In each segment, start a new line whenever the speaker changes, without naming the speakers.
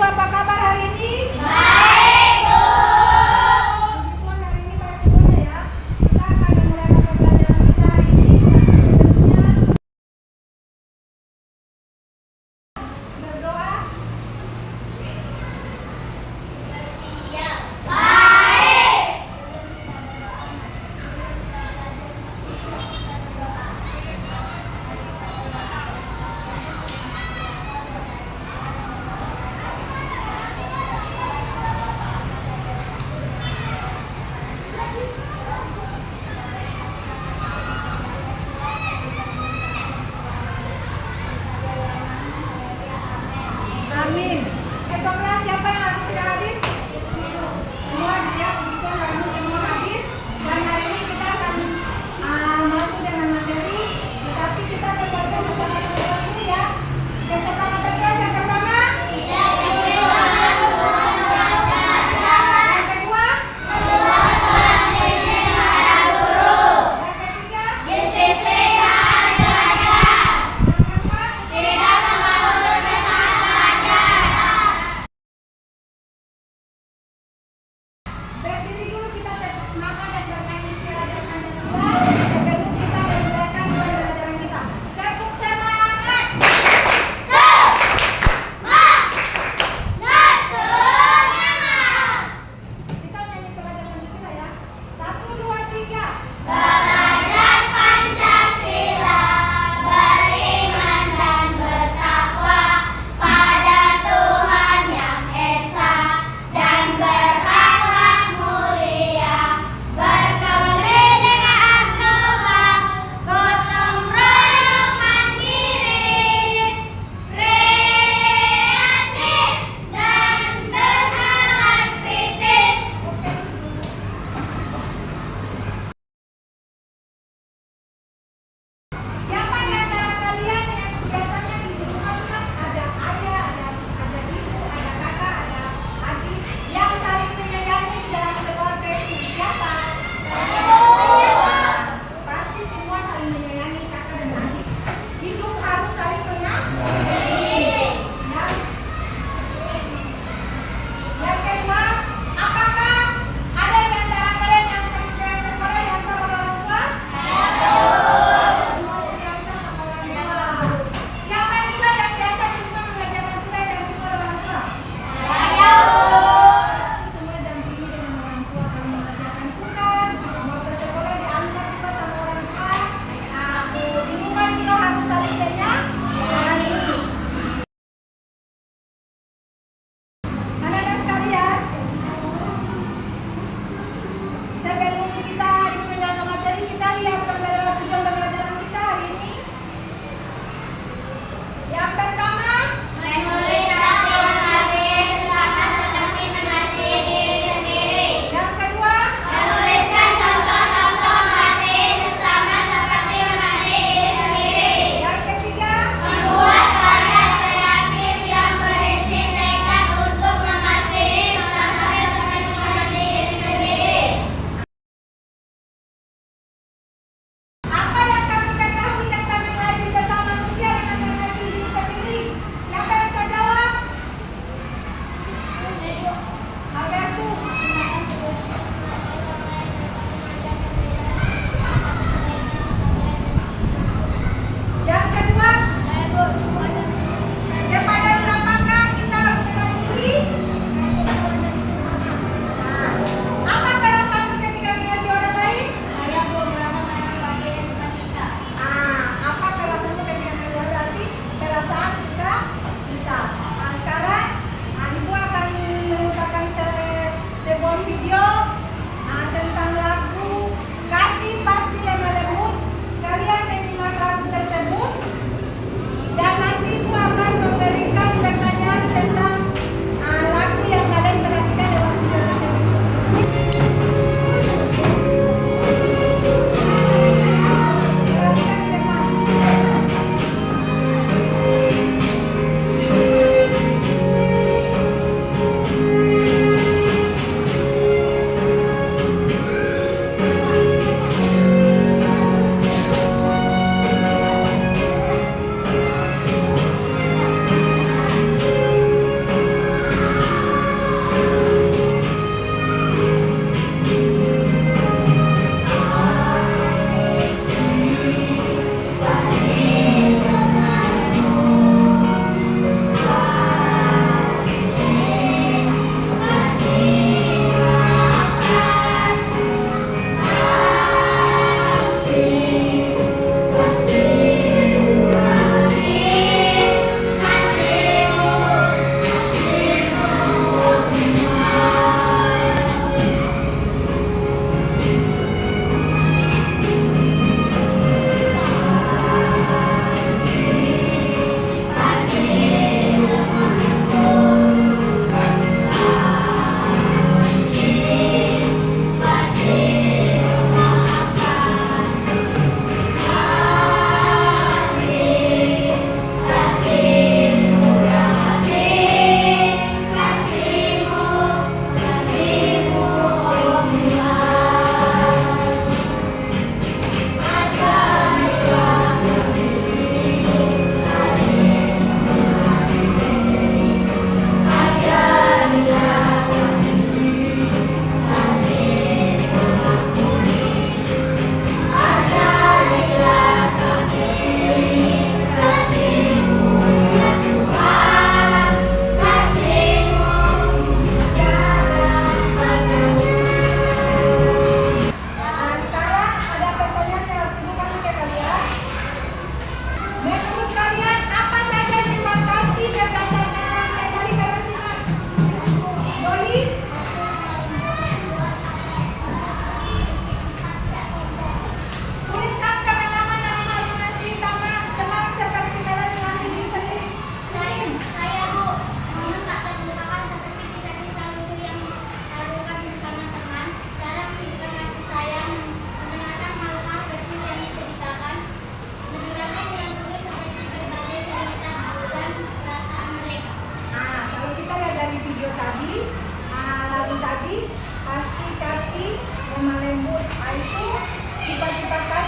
apa kabar hari ini?
Baik, Bu.
Puji Tuhan, hari ini baik semuanya ya. Kita akan memulai mata pelajaran kita hari ini. Sebelumnya berdoa.
Siap. Baik.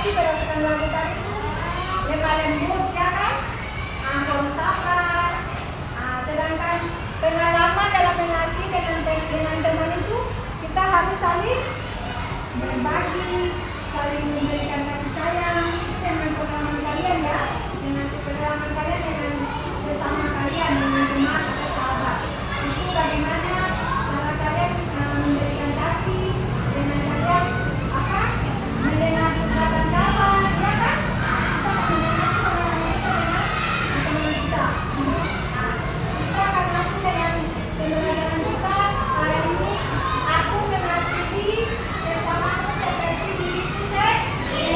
kasih berdasarkan lagu tadi itu lemah lembut ya kan? Kalau sabar. Sedangkan pengalaman dalam mengasihi dengan teman itu kita harus saling berbagi, saling memberikan kasih sayang. Itu dengan pengalaman kalian ya, dengan pengalaman kalian dengan sesama kalian, dengan teman atau sahabat. Itu bagaimana cara kalian memberikan kasih dengan kalian apa? Mendengar curhatan kawan, ya kan? Kita akan mendengar pengalaman kita dengan teman kita. Kita akan masuk dengan pembelajaran kita hari ini. Aku mengasihi sesamaku seperti diriku sendiri.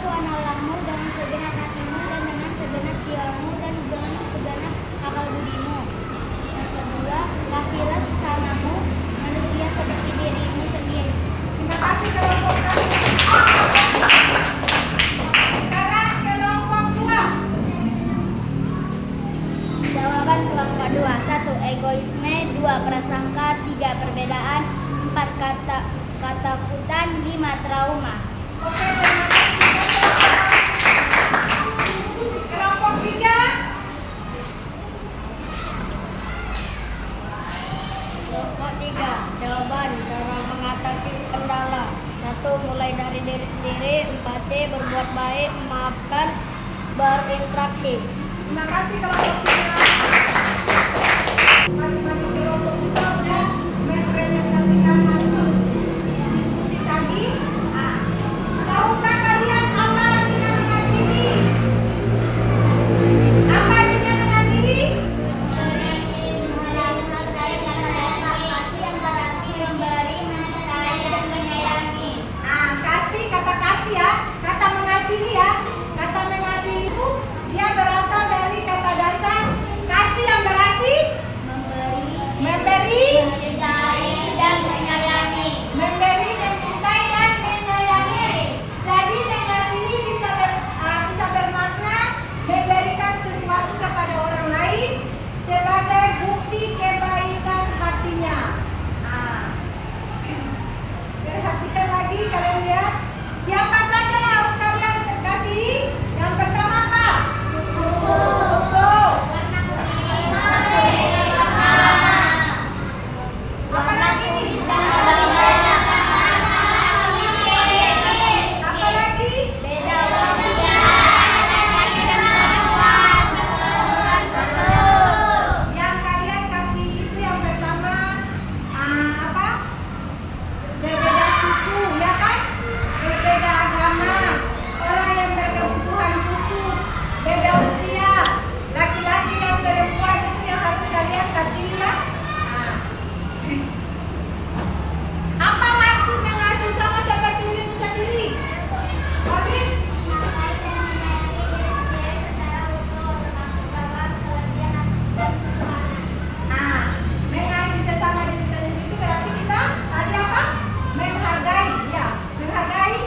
Tuhan Allahmu dengan segenap hatimu dan dengan segenap jiwamu dan dengan segenap akal budimu. Yang kedua, kasihilah sesamamu manusia seperti dirimu sendiri.
Terima kasih kelompok satu. Sekarang kelompok dua.
Jawaban kelompok 2. 1. Egoisme. 2. Prasangka. 3. Perbedaan. 4. Ketakutan. 5. Trauma.
Oke, terima kasih. Kelompok tiga.
Kelompok 3. Jawaban cara mengatasi kendala. 1. Mulai dari diri sendiri. 4. Berbuat baik, memaafkan, berinteraksi.
Terima kasih kelompok tiga. Masing-masing kelompok kita sudah mempresentasikan hasil diskusi tadi. Tahukah kalian apa artinya mengasihi? Apa artinya mengasihi? Kasih, kata kasih ya, kata mengasihi ya. Kata mengasihi itu dia berasal dari kata dasar kasih yang berarti memberi, memberi, mencintai dan menyayangi. Jadi mengasihi bisa bermakna memberikan sesuatu kepada orang lain sebagai bukti kebaikan hatinya. Perhatikan lagi, kalian lihat siapa saja yang harus kalian kasihi. Yang pertama apa? Suku. Apa lagi? Apa lagi? Yang kalian kasih itu yang pertama apa? Berbeda suku, ya kan? Berbeda agama, orang yang berkebutuhan khusus, beda usia, laki-laki dan perempuan itu yang harus kalian kasih ya. Apa maksud mengasihi sama seperti dirimu sendiri? Oke? Mengasihi sesama diri sendiri itu berarti kita tadi apa? Menghargai, ya. Menghargai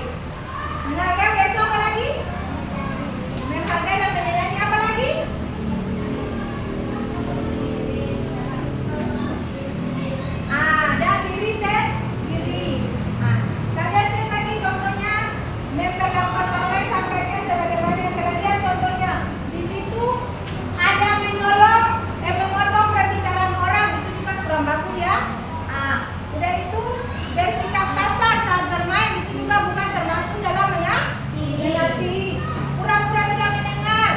itu apa lagi? Menghargai dan menyayangi apa lagi? Dan diri sendiri. Kalian lihat lagi contohnya memperlakukan orang lain sampai ke sebagaimana yang kalian lihat contohnya. Di situ ada menolong, memotong pembicaraan orang, itu juga kurang bagus ya. Udah itu bersikap kasar saat bermain, itu juga bukan termasuk dalam mengasihi. Pura-pura tidak mendengar,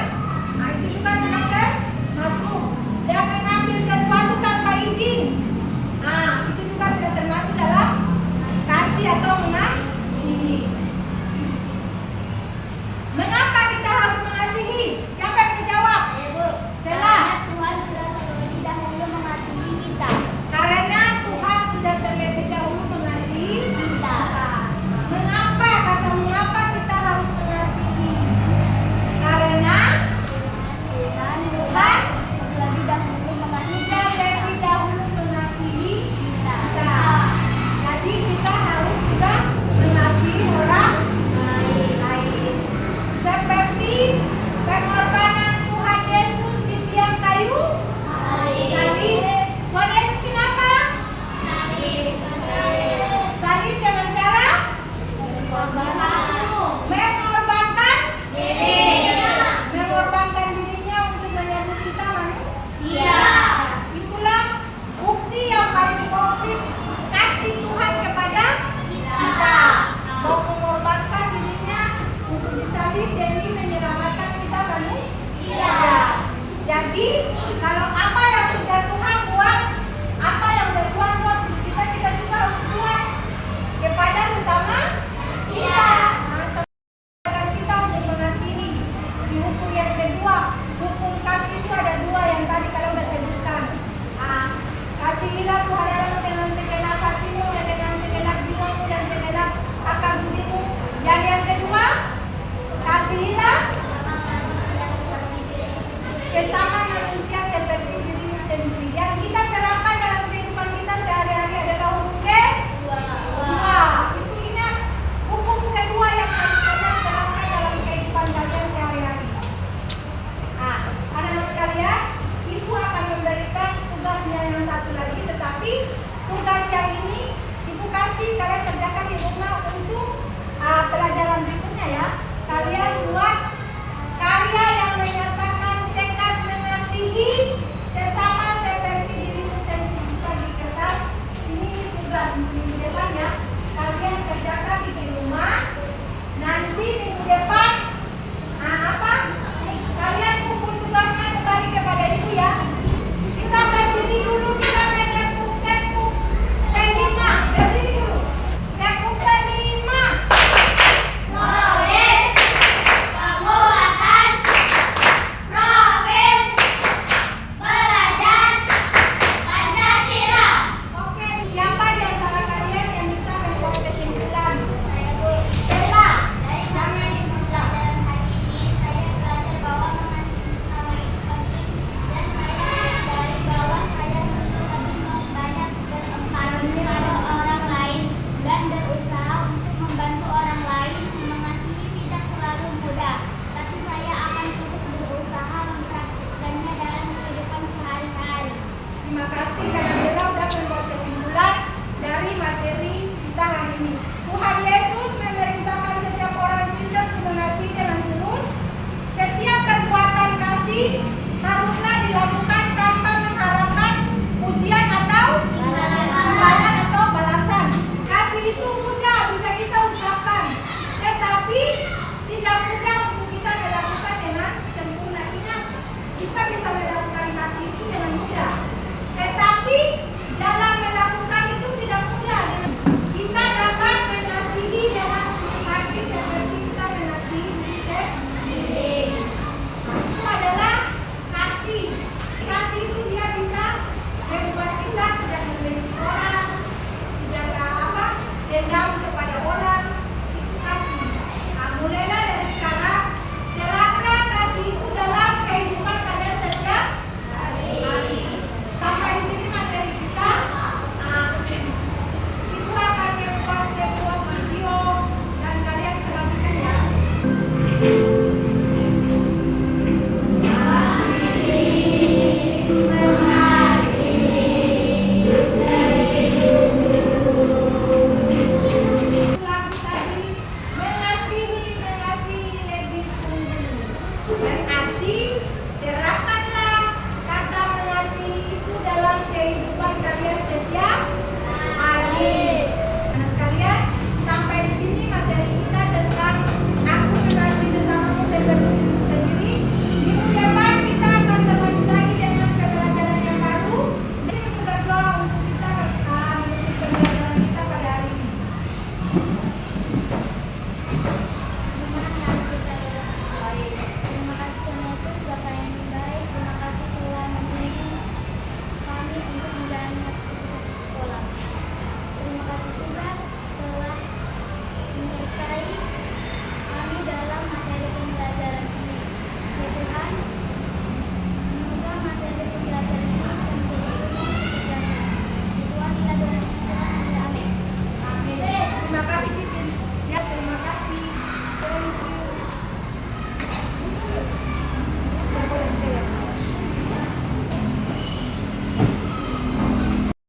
itu juga tidak termasuk. Dan mengambil sesuatu tanpa izin, itu juga tidak termasuk dalam kasih atau mengasihi. Mengapa kita harus mengasihi? Siapa yang bisa jawab? Sela.
Tuhan sudah terlebih dahulu mengasihi kita.
Karena Tuhan sudah terlebih dahulu mengasihi
Kita.
Mengapa? Kata mengapa kita harus mengasihi? Karena
Tuhan
Tuhan
terlebih dahulu mengasihi
sudah lebih dahulu mengasihi
kita.
kita. Jadi kita harus juga mengasihi orang lain. Seperti pengorbanan Tuhan Yesus di tiang kayu salib. Tuhan Yesus kenapa? Salib dengan cara mengorbankan dirinya untuk menebus kita manusia. Itulah bukti yang paling konkret kasih Tuhan kepada kita. Mau mengorbankan dirinya untuk disalib demi menyelamatkan kita manusia. Jadi kalau apa yang sudah Tuhan buat, apa yang sudah Tuhan buat untuk kita, kita juga harus buat kepada sesama kita. Dan kita untuk mengasihi. Di hukum yang kedua, hukum kasih itu ada dua yang tadi kalian sudah sebutkan. Kasihilah Tuhan Allahmu dengan segenap hatimu dan dengan segenap jiwamu dan segenap akal budimu. Dan yang kedua, Amin.